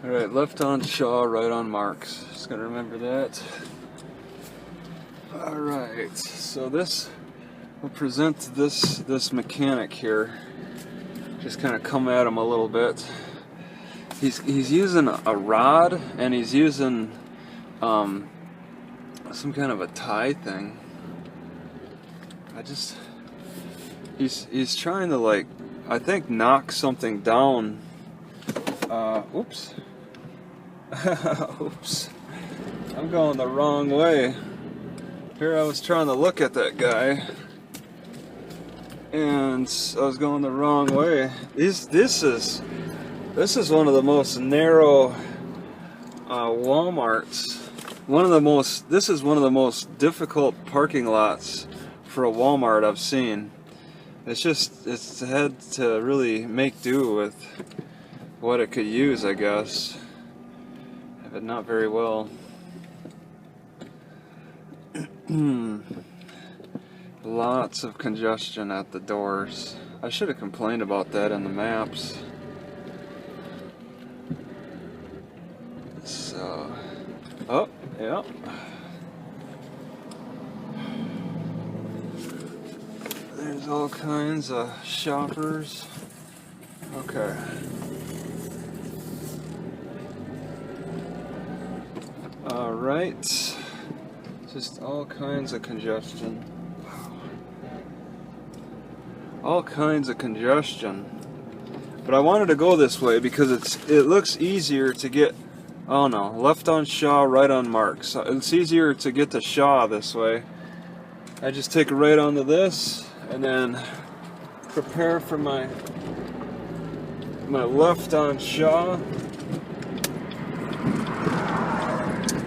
Alright, left on Shaw, right on Marks. Just gotta remember that. Alright, so this will present this mechanic here. Just kind of come at him a little bit. He's using a rod, and he's using some kind of a tie thing. He's trying to, like, I think, knock something down. Oops. Oops. I'm going the wrong way. Here I was trying to look at that guy, and I was going the wrong way. This is one of the most narrow Walmarts. This is one of the most difficult parking lots for a Walmart I've seen. It's had to really make do with what it could use, I guess, but not very well. Lots of congestion at the doors. I should have complained about that in the maps. So, oh, yeah. There's all kinds of shoppers. Okay. Alright. Just all kinds of congestion. All kinds of congestion. But I wanted to go this way because it looks easier to get. Oh no, left on Shaw, right on Marks. It's easier to get to Shaw this way. I just take a right onto this and then prepare for my left on Shaw.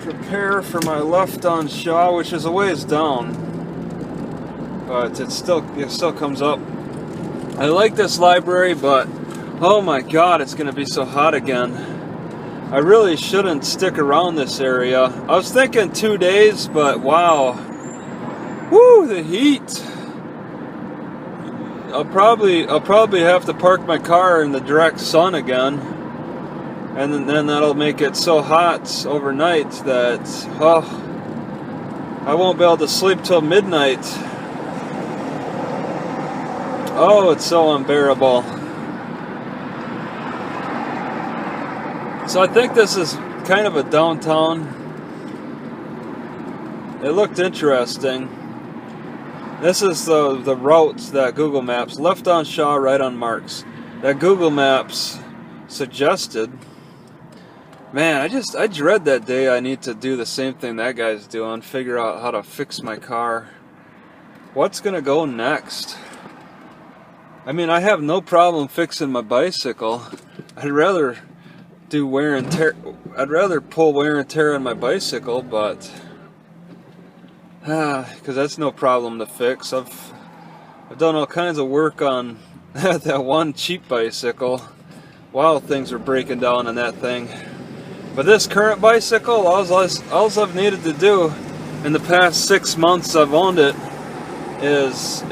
Prepare for my left on Shaw, which is a ways down, but it still comes up. I like this library, but oh my god, it's gonna be so hot again. I really shouldn't stick around this area. I was thinking 2 days, but wow, woo, the heat. I'll probably have to park my car in the direct sun again. And then that'll make it so hot overnight that, I won't be able to sleep till midnight. Oh, it's so unbearable. So I think this is kind of a downtown. It looked interesting. This is the routes that Google Maps, left on Shaw, right on Marks, that Google Maps suggested. Man, I dread that day I need to do the same thing that guy's doing, figure out how to fix my car. What's gonna go next? I mean, I have no problem fixing my bicycle. I'd rather do wear and tear. I'd rather pull wear and tear on my bicycle, but because that's no problem to fix. I've done all kinds of work on that one cheap bicycle. Wow, things are breaking down on that thing. But this current bicycle, all I've needed to do in the past 6 months I've owned it is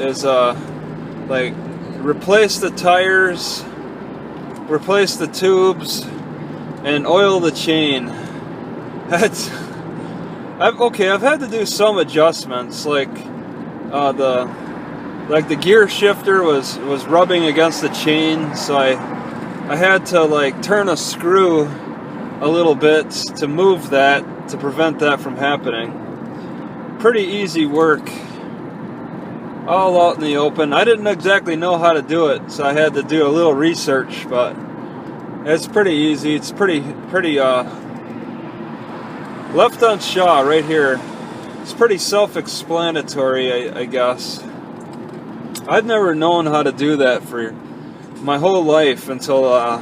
like replace the tires, replace the tubes, and oil the chain. I've had to do some adjustments, like the gear shifter was rubbing against the chain, so I had to like turn a screw a little bit to move that, to prevent that from happening. Pretty easy work, all out in the open. I didn't exactly know how to do it, so I had to do a little research, but it's pretty easy. It's pretty left on Shaw right here. It's pretty self-explanatory, I guess. I've never known how to do that for my whole life until I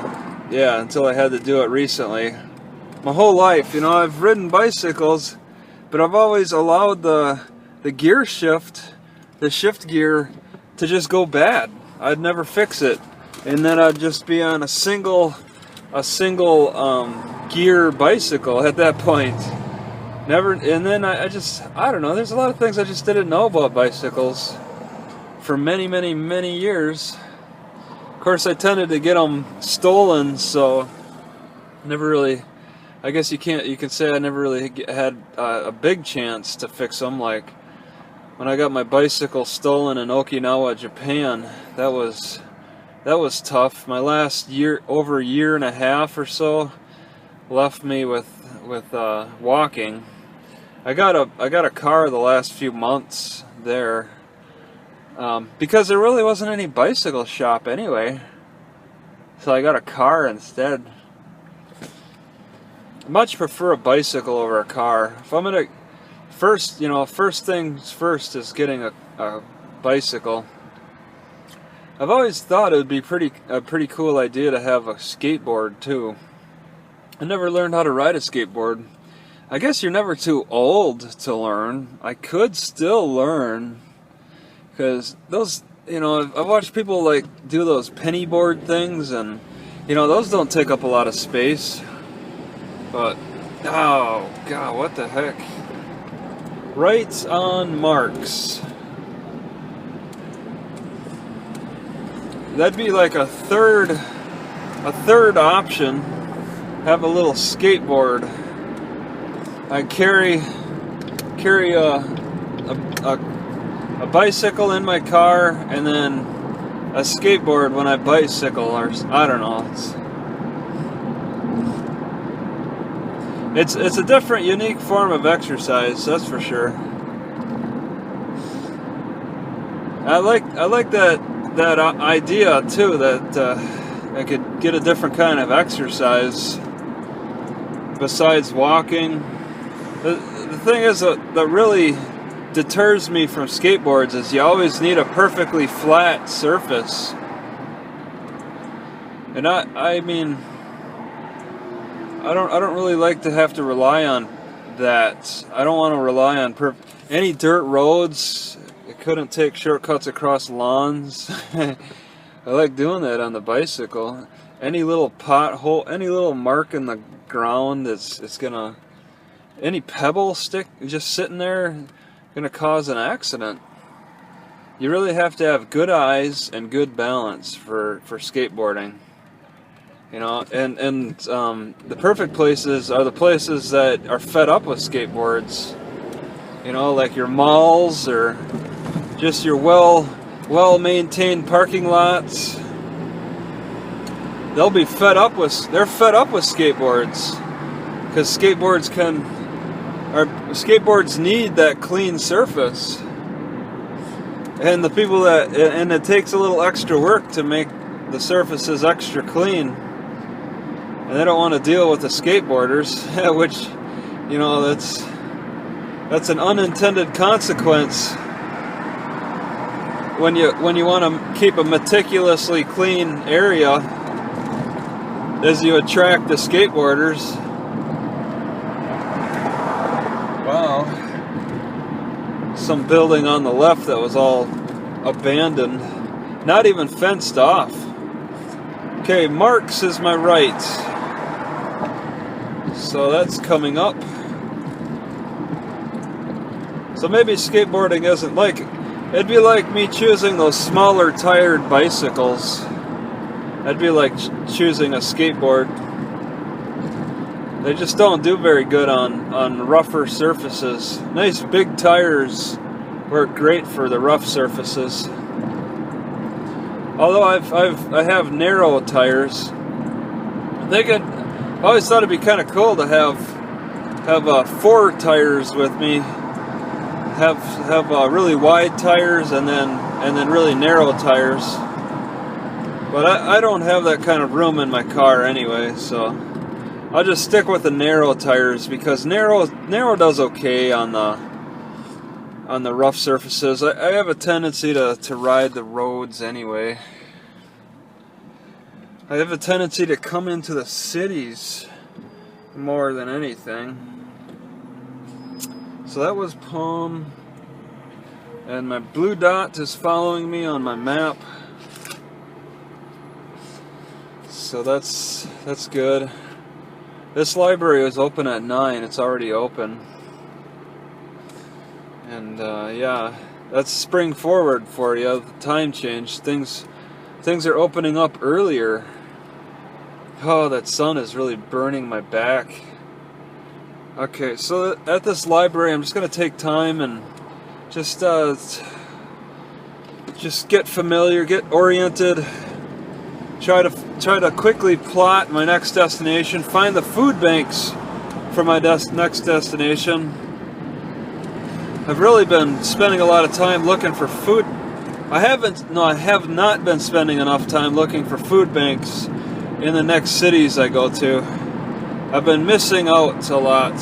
had to do it recently. My whole life, I've ridden bicycles, but I've always allowed the gear shift, the shift gear, to just go bad. I'd never fix it, and then I'd just be on a single gear bicycle at that point. Never, and then I don't know. There's a lot of things I just didn't know about bicycles for many, many, many years. Of course, I tended to get them stolen, so Never really, I guess you can say I never really had a big chance to fix them. Like when I got my bicycle stolen in Okinawa, Japan, that was tough. My last over a year and a half or so, left me with walking. I got a car the last few months there, because there really wasn't any bicycle shop anyway. So I got a car instead. I much prefer a bicycle over a car. If I'm gonna first things first is getting a bicycle. I've always thought it would be a pretty cool idea to have a skateboard too. I never learned how to ride a skateboard. I guess you're never too old to learn. I could still learn, because those, I've watched people like do those penny board things, and those don't take up a lot of space. But oh god, what the heck? Right on marks. That'd be like a third option. Have a little skateboard. I carry a bicycle in my car, and then a skateboard when I bicycle, or I don't know. It's a different, unique form of exercise, that's for sure. I like that idea too, that I could get a different kind of exercise besides walking. The thing is that really deters me from skateboards is you always need a perfectly flat surface. And I mean, I don't really like to have to rely on that. I don't want to rely on any dirt roads. I couldn't take shortcuts across lawns. I like doing that on the bicycle. Any little pothole, any little mark in the ground any pebble stick just sitting there gonna cause an accident. You really have to have good eyes and good balance for skateboarding. And the perfect places are the places that are fed up with skateboards. Like your malls, or just your well-maintained parking lots. They're fed up with skateboards, because skateboards need that clean surface. And it takes a little extra work to make the surfaces extra clean. And they don't want to deal with the skateboarders, which, that's an unintended consequence when you want to keep a meticulously clean area, as you attract the skateboarders. Wow. Some building on the left that was all abandoned, not even fenced off. Okay, Marks is my right. So that's coming up. So maybe skateboarding isn't like it. It'd be like me choosing those smaller tired bicycles. That'd be like choosing a skateboard. They just don't do very good on rougher surfaces. Nice big tires work great for the rough surfaces. Although I have narrow tires. I always thought it'd be kind of cool to have 4 tires with me. Have really wide tires and then really narrow tires. But I don't have that kind of room in my car anyway, so I'll just stick with the narrow tires, because narrow does okay on the rough surfaces. I have a tendency to ride the roads anyway. I have a tendency to come into the cities more than anything. So that was Palm, and my blue dot is following me on my map. So that's good. This library was open at 9. It's already open. And yeah, that's spring forward for you. The time change. Things are opening up earlier. Oh, that sun is really burning my back. Okay, so at this library, I'm just gonna take time and just get familiar, get oriented. Try to quickly plot my next destination. Find the food banks for my next destination. I've really been spending a lot of time looking for food. I have not been spending enough time looking for food banks in the next cities I go to. I've been missing out a lot.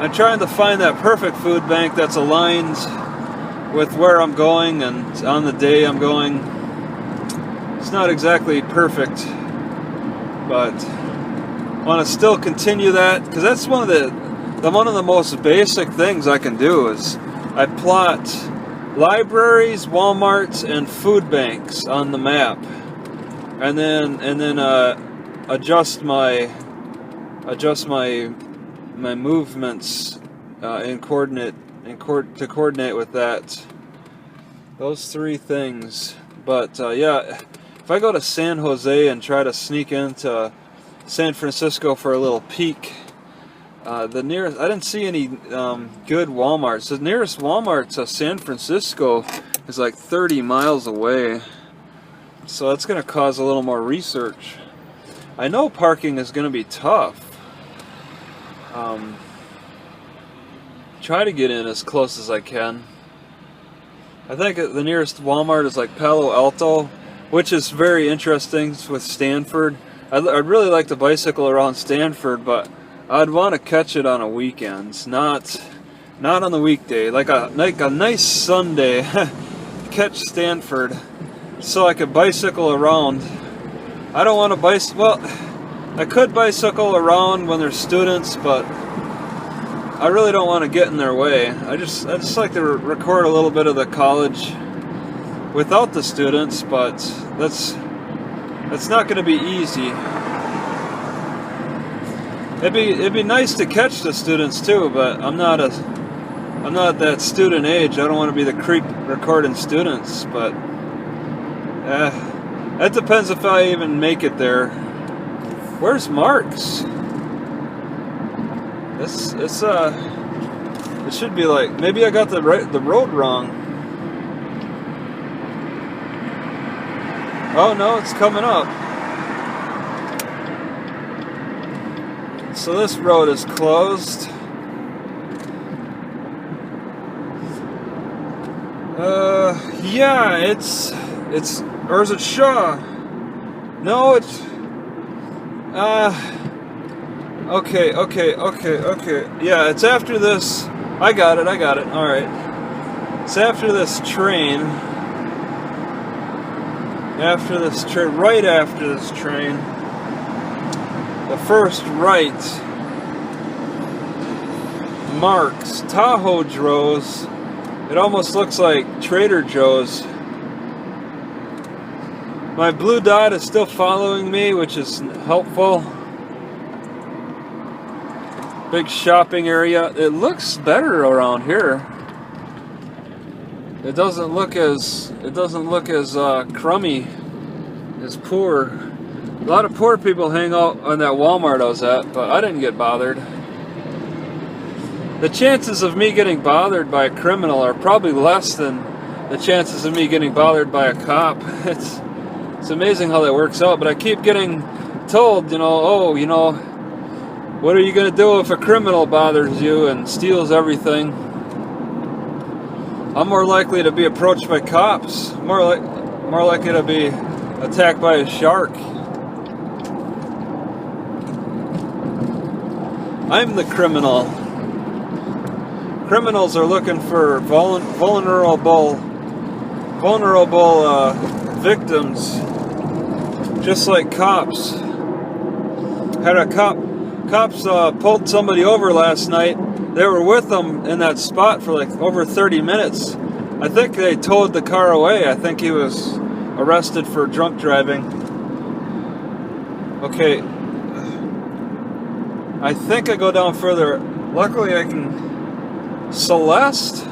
I'm trying to find that perfect food bank that's aligned with where I'm going and on the day I'm going. It's not exactly perfect, but I want to still continue that, because that's one of the most basic things I can do is I plot libraries, Walmarts, and food banks on the map, and then adjust my movements to coordinate with that. Those three things. But yeah, if I go to San Jose and try to sneak into San Francisco for a little peek, the nearest, I didn't see any good Walmarts. The nearest Walmart to San Francisco is like 30 miles away, so that's going to cause a little more research. I know parking is going to be tough. Try to get in as close as I can. I think the nearest Walmart is like Palo Alto, which is very interesting with Stanford. I'd really like to bicycle around Stanford, but I'd want to catch it on a weekend, not on the weekday. Like a nice Sunday, catch Stanford, so I could bicycle around. I don't want to bicycle. Well, I could bicycle around when there's students, but I really don't want to get in their way. I just like to record a little bit of the college without the students, but that's not going to be easy. It'd be nice to catch the students too, but I'm not that student age. I don't want to be the creep recording students, but it depends if I even make it there. Where's Mark's? It should be like, maybe I got the road wrong. Oh no, it's coming up. So this road is closed. Yeah, it's or is it Shaw? No, it's okay. Yeah, it's after this. I got it. All right. It's after this train. Right after this train. The first right. Mark's Tahoe Joe's. It almost looks like Trader Joe's. My blue dot is still following me, which is helpful. Big shopping area. It looks better around here. It doesn't look as crummy, as poor. A lot of poor people hang out on that Walmart I was at, but I didn't get bothered. The chances of me getting bothered by a criminal are probably less than the chances of me getting bothered by a cop. It's amazing how that works out, but I keep getting told, what are you going to do if a criminal bothers you and steals everything? I'm more likely to be approached by cops, more likely to be attacked by a shark. I'm the criminal. Criminals are looking for vulnerable victims, just like cops. Cops pulled somebody over last night. They were with them in that spot for like over 30 minutes. I think they towed the car away. I think he was arrested for drunk driving. Okay. I think I go down further. Luckily I can... Celeste?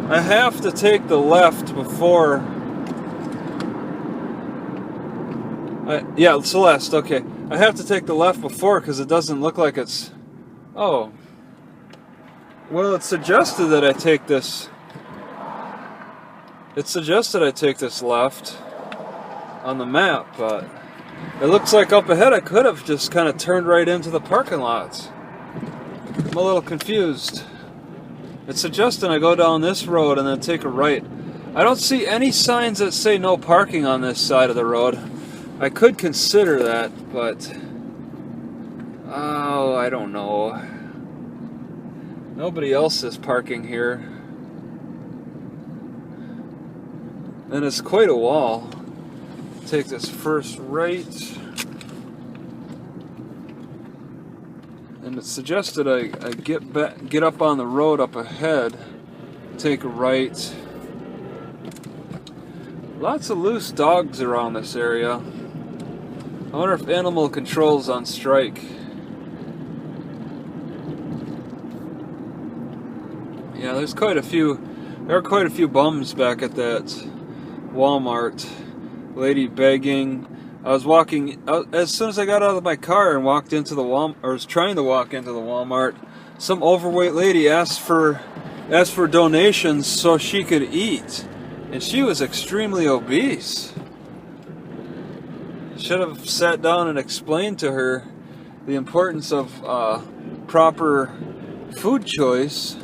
I have to take the left before Yeah, Celeste, okay. I have to take the left before because it doesn't look like it's... Oh. Well, it suggested that I take this... It suggested I take this left on the map, but it looks like up ahead I could have just kind of turned right into the parking lots. I'm a little confused. It's suggesting I go down this road and then take a right. I don't see any signs that say no parking on this side of the road. I could consider that, but... Oh, I don't know. Nobody else is parking here. And it's quite a wall. Take this first right. And it suggested I get up on the road up ahead, take a right. Lots of loose dogs around this area. I wonder if animal control's on strike. Yeah, there are quite a few bums back at that Walmart. Lady begging. I was walking out, as soon as I got out of my car and walked into the Walmart, or was trying to walk into the Walmart, some overweight lady asked for donations so she could eat, and she was extremely obese. Should have sat down and explained to her the importance of proper food choice.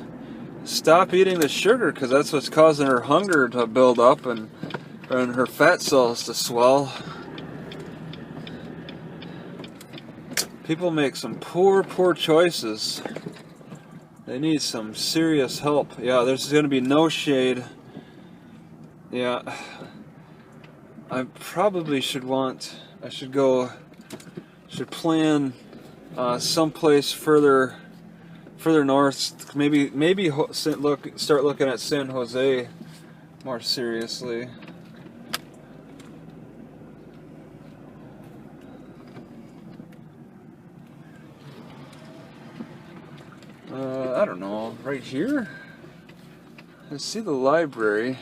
Stop eating the sugar, because that's what's causing her hunger to build up and her fat cells to swell. People make some poor choices. They need some serious help. Yeah, there's going to be no shade. Yeah, I probably should plan someplace further north. Maybe start looking at San Jose more seriously. I don't know, right here? I see the library.